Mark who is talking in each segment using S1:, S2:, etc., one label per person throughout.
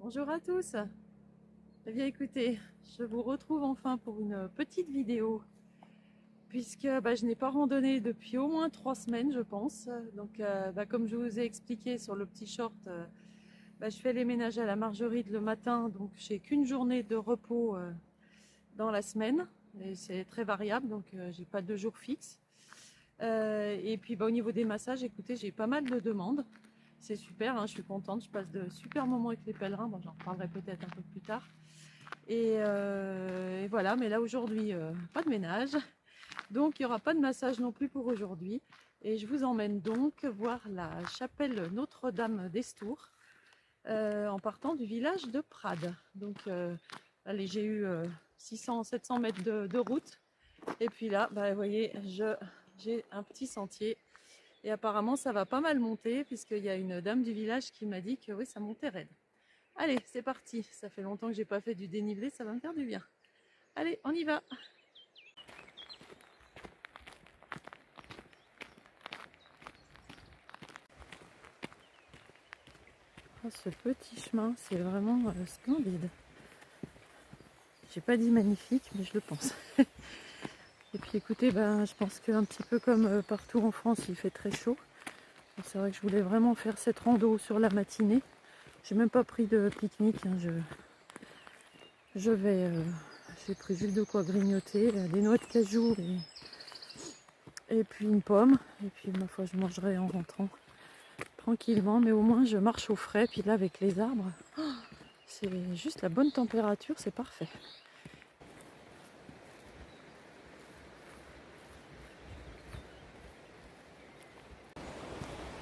S1: Bonjour à tous. Eh bien écoutez, je vous retrouve enfin pour une petite vidéo puisque je n'ai pas randonné depuis au moins 3 semaines je pense. Donc comme je vous ai expliqué sur le petit short, je fais les ménages à la Margeride le matin, donc j'ai qu'une journée de repos dans la semaine et c'est très variable, donc j'ai pas de jour fixe. Et puis au niveau des massages, écoutez, j'ai pas mal de demandes. C'est super, hein, je suis contente, je passe de super moments avec les pèlerins, bon, j'en reparlerai peut-être un peu plus tard. Et voilà, mais là aujourd'hui, pas de ménage, donc il n'y aura pas de massage non plus pour aujourd'hui. Et je vous emmène donc voir la chapelle Notre-Dame d'Estour en partant du village de Prades. Donc allez, j'ai eu 600-700 mètres de route, et puis là, vous voyez, j'ai un petit sentier. Et apparemment, ça va pas mal monter, puisqu'il y a une dame du village qui m'a dit que oui, ça montait raide. Allez, c'est parti. Ça fait longtemps que j'ai pas fait du dénivelé, ça va me faire du bien. Allez, on y va. Oh, ce petit chemin, c'est vraiment splendide. J'ai pas dit magnifique, mais je le pense. Et puis écoutez, je pense qu'un petit peu comme partout en France, il fait très chaud. C'est vrai que je voulais vraiment faire cette rando sur la matinée. J'ai même pas pris de pique-nique, hein. Je vais... j'ai pris juste de quoi grignoter, des noix de cajou et puis une pomme. Et puis ma foi, je mangerai en rentrant tranquillement. Mais au moins, je marche au frais. Puis là, avec les arbres, c'est juste la bonne température, c'est parfait.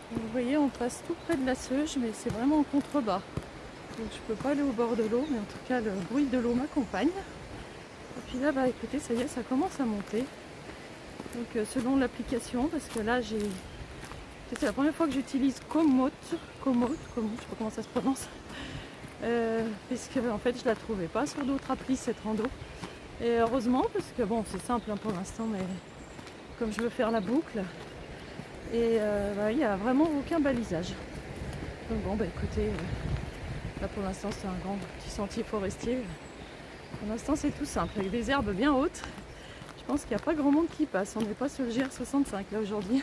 S1: Vous voyez, on passe tout près de la Seuge, mais c'est vraiment en contrebas. Donc je peux pas aller au bord de l'eau, mais en tout cas, le bruit de l'eau m'accompagne. Et puis là, écoutez, ça y est, ça commence à monter. Donc selon l'application, parce que là, c'est la première fois que j'utilise Komoot, je sais pas comment ça se prononce, puisque en fait, je la trouvais pas sur d'autres applis cette rando. Et heureusement, parce que bon, c'est simple pour l'instant, mais comme je veux faire la boucle, et il n'y a vraiment aucun balisage. Donc bon, écoutez, là pour l'instant c'est un grand petit sentier forestier. Pour l'instant c'est tout simple, avec des herbes bien hautes. Je pense qu'il n'y a pas grand monde qui passe, on n'est pas sur le GR65 là aujourd'hui.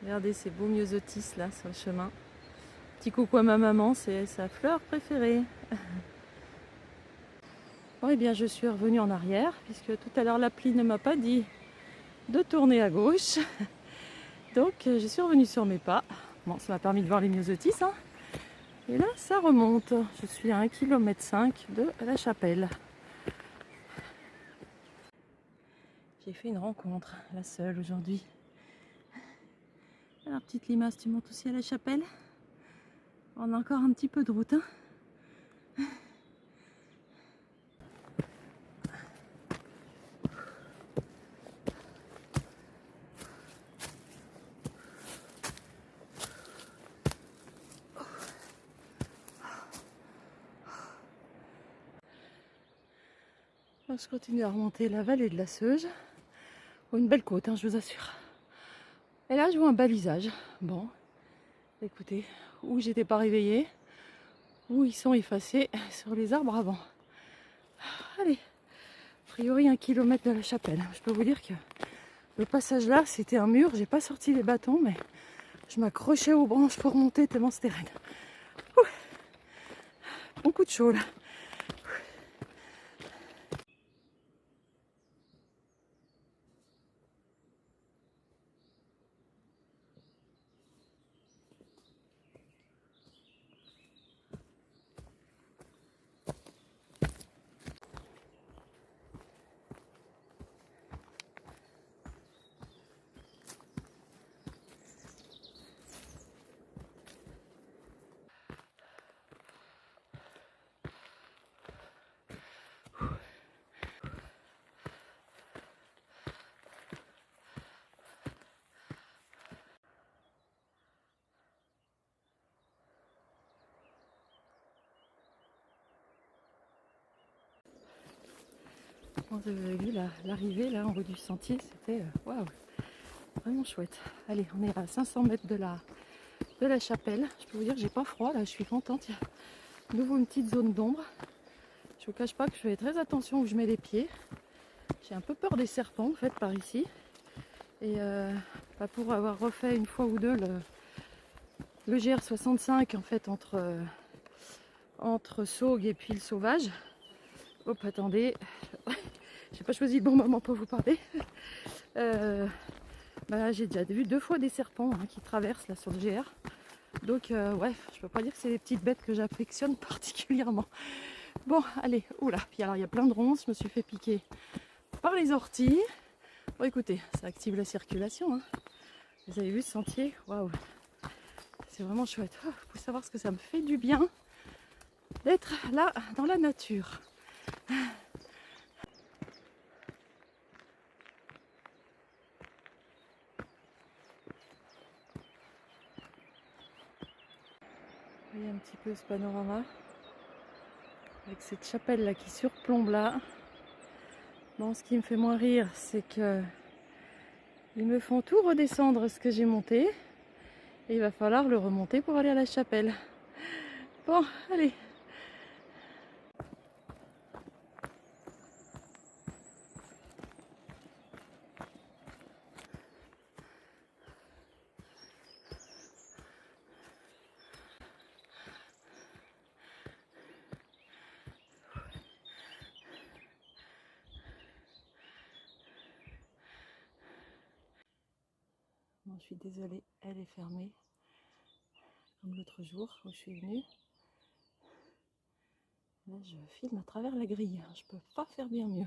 S1: Regardez ces beaux myosotis là sur le chemin. Petit coucou à ma maman, c'est sa fleur préférée. Bon, et bien je suis revenue en arrière, puisque tout à l'heure l'appli ne m'a pas dit de tourner à gauche. Donc je suis revenue sur mes pas. Bon, ça m'a permis de voir les myosotis, hein. Et là, ça remonte. Je suis à 1,5 km de la chapelle. J'ai fait une rencontre, la seule aujourd'hui. Alors, petite limace, tu montes aussi à la chapelle? On a encore un petit peu de route, hein. Je continue à remonter la vallée de la Seuge. Oh, une belle côte, hein, je vous assure. Et là, je vois un balisage. Bon, écoutez, où j'étais pas réveillée, où ils sont effacés sur les arbres avant. Allez, a priori 1 km de la chapelle. Je peux vous dire que le passage là, c'était un mur. J'ai pas sorti les bâtons, mais je m'accrochais aux branches pour monter tellement c'était raide. Bon coup de chaud là. Quand vous avez vu l'arrivée là en haut du sentier, c'était waouh, vraiment chouette. Allez, on est à 500 mètres de la chapelle. Je peux vous dire que j'ai pas froid là, je suis contente. Il y a de nouveau une petite zone d'ombre. Je vous cache pas que je fais très attention où je mets les pieds. J'ai un peu peur des serpents en fait par ici. Et pour avoir refait une fois ou deux le GR65 en fait entre Saugues et puis le Sauvage. Hop, attendez, j'ai pas choisi le bon moment pour vous parler. J'ai déjà vu 2 fois des serpents qui traversent là sur le GR. Donc ouais, je peux pas dire que c'est des petites bêtes que j'affectionne particulièrement. Bon, allez, oula, puis alors il y a plein de ronces, je me suis fait piquer par les orties. Bon écoutez, ça active la circulation. Hein. Vous avez vu ce sentier? Waouh, c'est vraiment chouette. Il faut savoir ce que ça me fait du bien d'être là dans la nature. Vous voyez un petit peu ce panorama avec cette chapelle là qui surplombe là. Bon, ce qui me fait moins rire, c'est que ils me font tout redescendre ce que j'ai monté et il va falloir le remonter pour aller à la chapelle. Bon, allez. Bon, je suis désolée, elle est fermée. Comme l'autre jour où je suis venue. Là, je filme à travers la grille. Je peux pas faire bien mieux.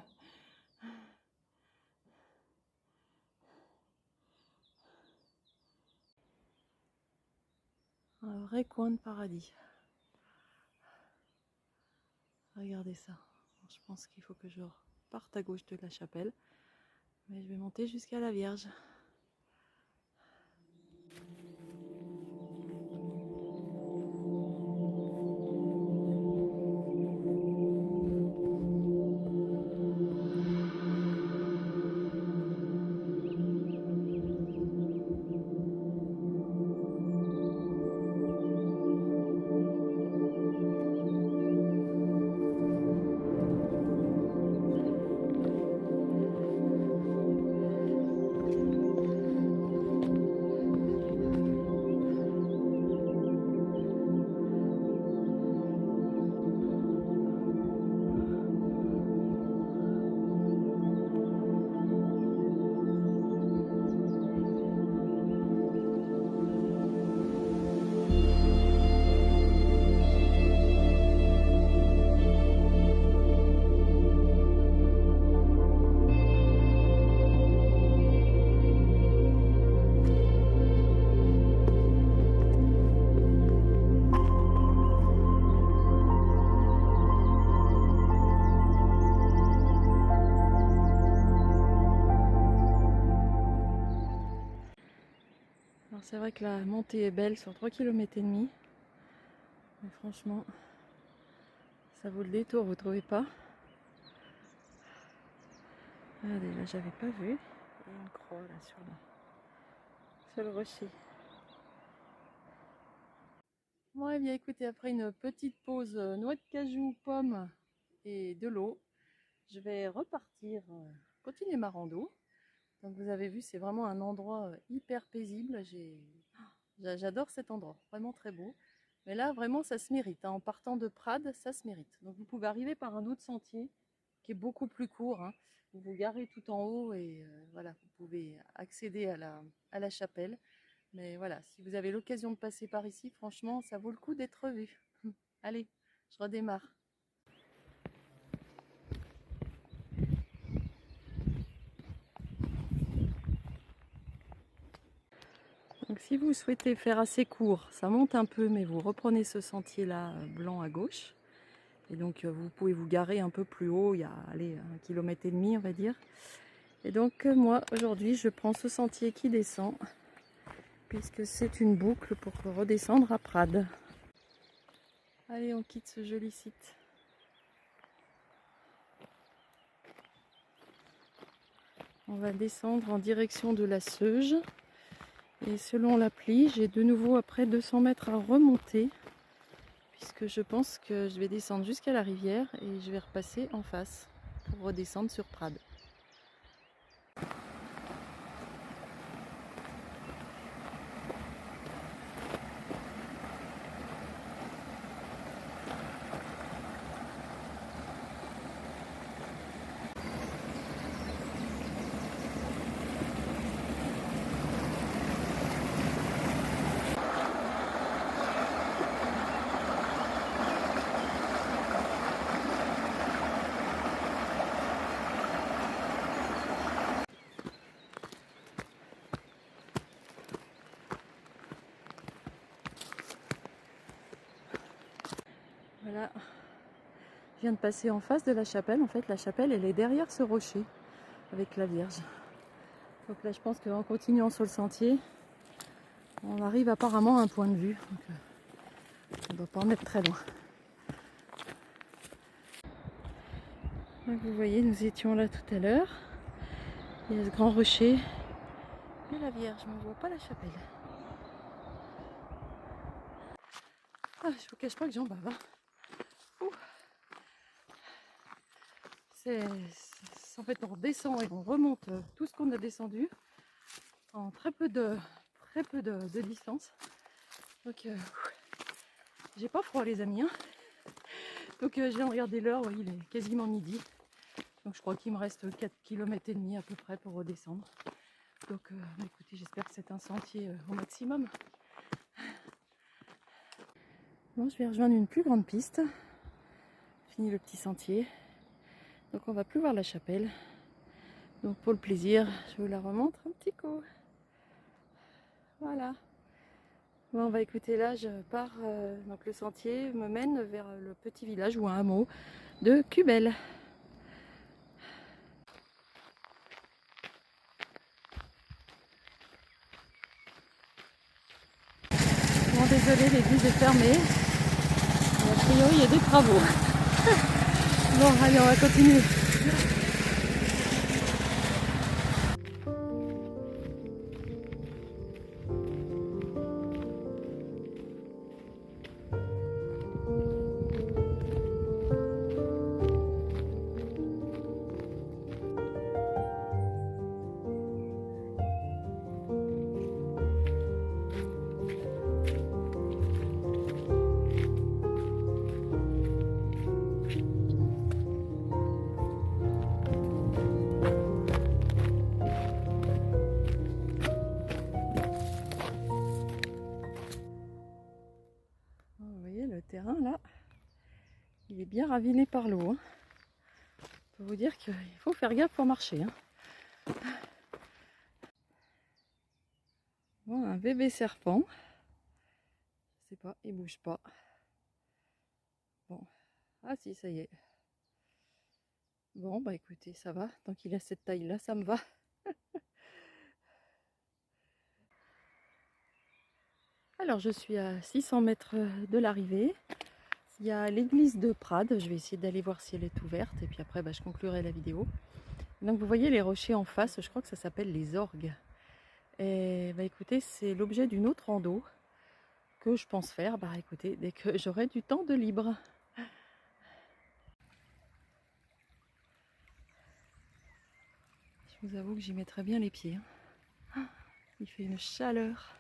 S1: Un vrai coin de paradis. Regardez ça. Je pense qu'il faut que je parte à gauche de la chapelle. Mais je vais monter jusqu'à la Vierge. Alors c'est vrai que la montée est belle sur 3,5 km. Mais franchement, ça vaut le détour, vous trouvez pas? Regardez, là j'avais pas vu. Il y a une croix là sur le rocher. Bon, eh bien écoutez, après une petite pause noix de cajou, pommes et de l'eau, je vais repartir continuer ma rando. Donc vous avez vu, c'est vraiment un endroit hyper paisible. J'adore cet endroit, vraiment très beau. Mais là, vraiment, ça se mérite. Hein. En partant de Prades, ça se mérite. Donc vous pouvez arriver par un autre sentier qui est beaucoup plus court. Hein. Vous vous garez tout en haut et voilà, vous pouvez accéder à la chapelle. Mais voilà, si vous avez l'occasion de passer par ici, franchement, ça vaut le coup d'être vu. Allez, je redémarre. Donc si vous souhaitez faire assez court, ça monte un peu, mais vous reprenez ce sentier-là blanc à gauche. Et donc vous pouvez vous garer un peu plus haut, il y a allez, 1,5 km on va dire. Et donc moi aujourd'hui je prends ce sentier qui descend, puisque c'est une boucle pour redescendre à Prades. Allez, on quitte ce joli site. On va descendre en direction de la Seuge. Et selon l'appli, j'ai de nouveau après 200 mètres à remonter. Puisque je pense que je vais descendre jusqu'à la rivière et je vais repasser en face pour redescendre sur Prades. Voilà, je viens de passer en face de la chapelle. En fait, la chapelle, elle est derrière ce rocher avec la Vierge. Donc là, je pense qu'en continuant sur le sentier, on arrive apparemment à un point de vue. Donc, on ne doit pas en être très loin. Donc, vous voyez, nous étions là tout à l'heure. Il y a ce grand rocher. Et la Vierge, mais on ne voit pas la chapelle. Ah, je vous cache pas que j'en bave. En fait, on redescend et on remonte tout ce qu'on a descendu en très peu de distance. Donc, j'ai pas froid, les amis. Hein. Donc, je viens de regarder l'heure. Oui, il est quasiment midi. Donc, je crois qu'il me reste 4,5 km à peu près pour redescendre. Donc, écoutez, j'espère que c'est un sentier au maximum. Bon, je vais rejoindre une plus grande piste. Fini le petit sentier. Donc, on va plus voir la chapelle. Donc, pour le plaisir, je vous la remontre un petit coup. Voilà. Bon, bah écoutez, là je pars, donc le sentier me mène vers le petit village ou un hameau de Cubel. Bon, désolé, l'église est fermée. A priori, il y a des travaux. Bon, allez, on va continuer. Vous voyez, le terrain là, il est bien raviné par l'eau. Hein. Je peux vous dire qu'il faut faire gaffe pour marcher. Hein. Bon, un bébé serpent. Je sais pas, il bouge pas. Bon, ah si, ça y est. Bon, bah écoutez, ça va. Tant qu'il a cette taille-là, ça me va. Alors, je suis à 600 mètres de l'arrivée. Il y a l'église de Prades. Je vais essayer d'aller voir si elle est ouverte. Et puis après, je conclurai la vidéo. Donc, vous voyez les rochers en face. Je crois que ça s'appelle les orgues. Et écoutez, c'est l'objet d'une autre rando que je pense faire. Écoutez, dès que j'aurai du temps de libre. Je vous avoue que j'y mettrai bien les pieds. Il fait une chaleur.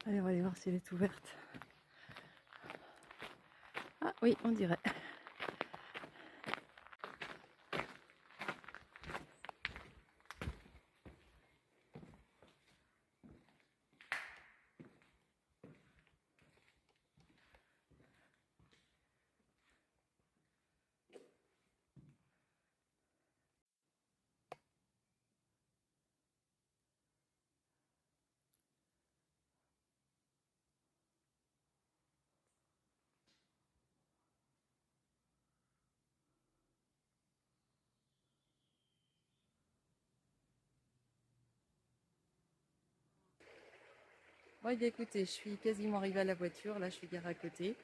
S1: Allez, on va aller voir si elle est ouverte. Ah oui, on dirait. Bon, écoutez, je suis quasiment arrivée à la voiture. Là, je suis garée à côté.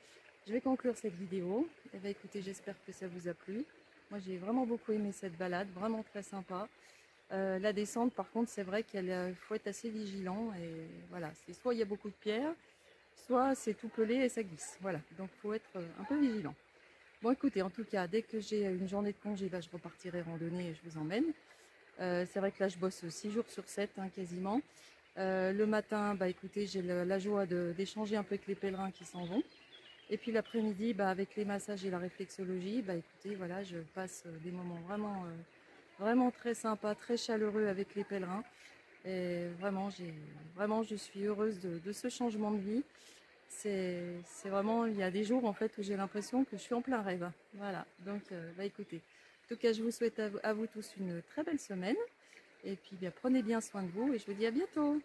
S1: je vais conclure cette vidéo. Et bah écoutez, j'espère que ça vous a plu. Moi j'ai vraiment beaucoup aimé cette balade, vraiment très sympa. La descente par contre c'est vrai qu'il faut être assez vigilant et voilà, c'est soit il y a beaucoup de pierres, soit c'est tout pelé et ça glisse. Voilà, donc il faut être un peu vigilant. Bon écoutez, en tout cas, dès que j'ai une journée de congé, bah, je repartirai randonnée et je vous emmène. C'est vrai que là je bosse 6 jours sur 7 hein, quasiment. Le matin, bah écoutez, j'ai la joie d'échanger un peu avec les pèlerins qui s'en vont. Et puis l'après-midi, bah, avec les massages et la réflexologie, bah écoutez, voilà, je passe des moments vraiment très sympas, très chaleureux avec les pèlerins. Et vraiment, je suis heureuse de ce changement de vie. C'est vraiment, il y a des jours en fait où j'ai l'impression que je suis en plein rêve. Voilà, donc bah écoutez, en tout cas, je vous souhaite à vous tous une très belle semaine. Et puis bien, prenez bien soin de vous et je vous dis à bientôt.